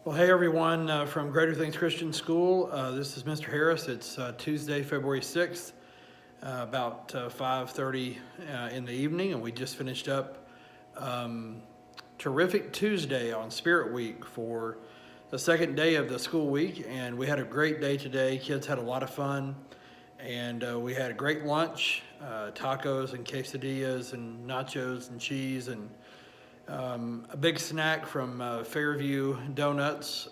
Well, hey everyone from Greater Things Christian School. This is Mr. Harris. It's Tuesday, February 6th, about 5:30 in the evening, and we just finished up terrific Tuesday on Spirit Week for the second day of the school week, and we had a great day today. Kids had a lot of fun, and we had a great lunch, tacos and quesadillas and nachos and cheese and a big snack from Fairview Donuts.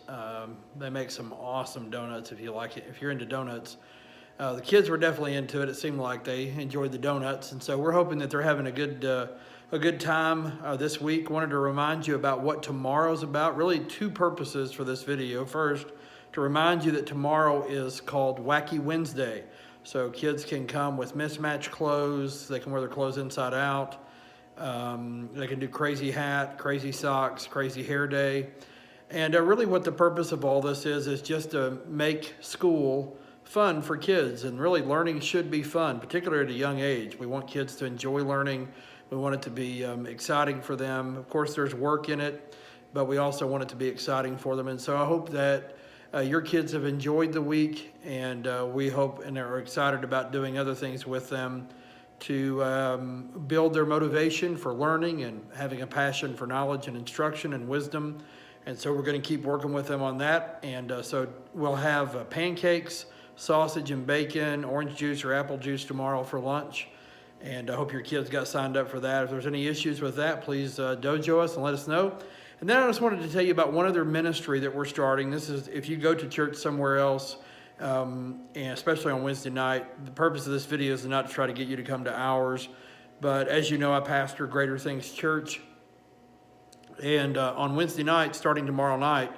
They make some awesome donuts if you like it. If you're into donuts, the kids were definitely into it. It seemed like they enjoyed the donuts, and so we're hoping that they're having a good time this week. Wanted to remind you about what tomorrow's about. Really, two purposes for this video. First, to remind you that tomorrow is called Wacky Wednesday, so kids can come with mismatched clothes. They can wear their clothes inside out. They can do crazy hat, crazy socks, crazy hair day. And really what the purpose of all this is just to make school fun for kids. And really learning should be fun, particularly at a young age. We want kids to enjoy learning. We want it to be exciting for them. Of course, there's work in it, but we also want it to be exciting for them. And so I hope that your kids have enjoyed the week, and we hope and are excited about doing other things with them to build their motivation for learning and having a passion for knowledge and instruction and wisdom. And so we're going to keep working with them on that. And so we'll have pancakes, sausage and bacon, orange juice or apple juice tomorrow for lunch. And I hope your kids got signed up for that. If there's any issues with that, please dojo us and let us know. And then I just wanted to tell you about one other ministry that we're starting. This is if you go to church somewhere else, and especially on Wednesday night. The purpose of this video is not to try to get you to come to ours, but as you know, I pastor Greater Things Church, and on Wednesday night, starting tomorrow night,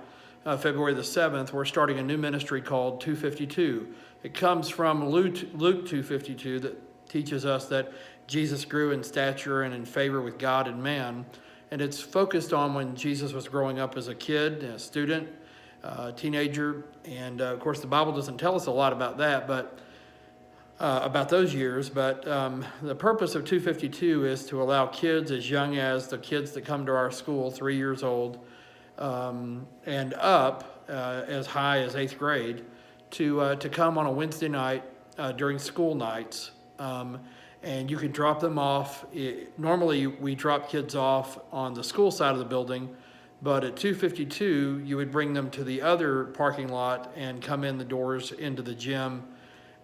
February the 7th, we're starting a new ministry called 252. It comes from Luke 252 that teaches us that Jesus grew in stature and in favor with God and man, and it's focused on when Jesus was growing up as a kid, a student, teenager, and of course the Bible doesn't tell us a lot about that, but about those years. But the purpose of 252 is to allow kids as young as the kids that come to our school, 3 years old, and up as high as 8th grade, to come on a Wednesday night during school nights. And you can drop them off. Normally we drop kids off on the school side of the building, but at 252, you would bring them to the other parking lot and come in the doors into the gym.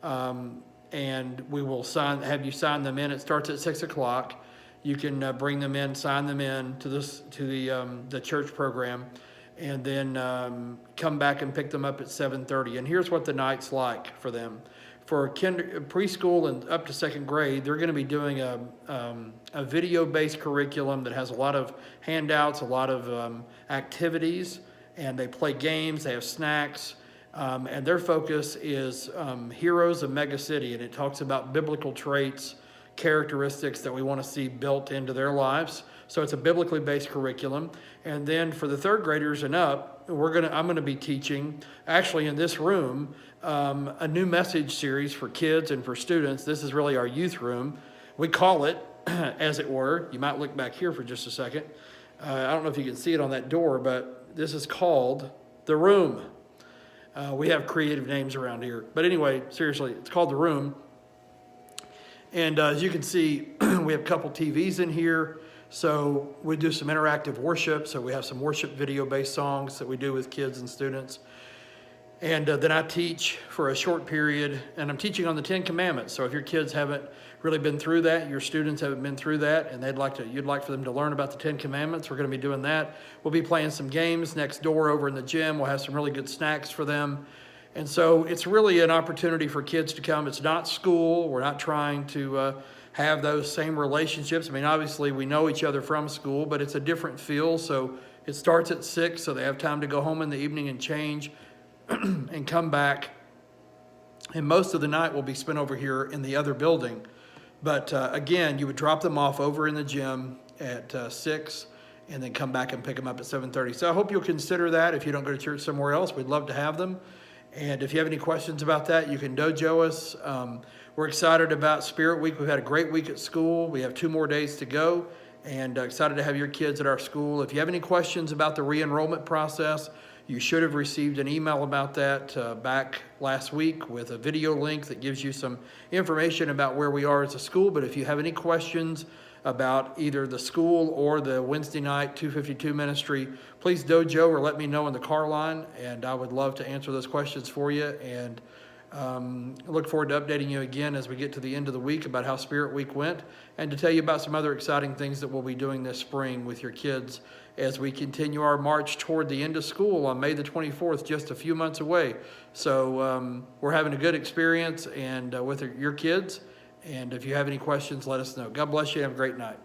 And we will have you sign them in. It starts at 6 o'clock. You can bring them in, sign them in to the church program, and then come back and pick them up at 7:30. And here's what the night's like for them. For preschool and up to second grade, they're going to be doing a video-based curriculum that has a lot of handouts, a lot of activities, and they play games, they have snacks, and their focus is Heroes of Mega City, and it talks about biblical traits, characteristics that we want to see built into their lives. So it's a biblically based curriculum. And then for the third graders and up, I'm going to be teaching, actually in this room, a new message series for kids and for students. This is really our youth room. We call it, as it were, you might look back here for just a second. I don't know if you can see it on that door, but this is called The Room. We have creative names around here. But anyway, seriously, it's called The Room. And as you can see, we have a couple TVs in here. So we do some interactive worship. So we have some worship video-based songs that we do with kids and students. And then I teach for a short period, and I'm teaching on the Ten Commandments. So if your kids haven't really been through that, your students haven't been through that, and you'd like for them to learn about the Ten Commandments, we're going to be doing that. We'll be playing some games next door over in the gym. We'll have some really good snacks for them. And so it's really an opportunity for kids to come. It's not school. We're not trying to have those same relationships. I mean, obviously we know each other from school, but it's a different feel. So it starts at 6, so they have time to go home in the evening and change and come back. And most of the night will be spent over here in the other building. But again, you would drop them off over in the gym at 6 and then come back and pick them up at 7:30. So I hope you'll consider that. If you don't go to church somewhere else, we'd love to have them. And if you have any questions about that, you can dojo us. We're excited about Spirit Week. We've had a great week at school. We have 2 more days to go. and excited to have your kids at our school. If you have any questions about the re-enrollment process, you should have received an email about that back last week with a video link that gives you some information about where we are as a school. But if you have any questions about either the school or the Wednesday night 252 ministry, please dojo or let me know in the car line, and I would love to answer those questions for you. And I look forward to updating you again as we get to the end of the week about how Spirit Week went, and to tell you about some other exciting things that we'll be doing this spring with your kids as we continue our march toward the end of school on May the 24th, just a few months away. So we're having a good experience and with your kids. And if you have any questions, let us know. God bless you and have a great night.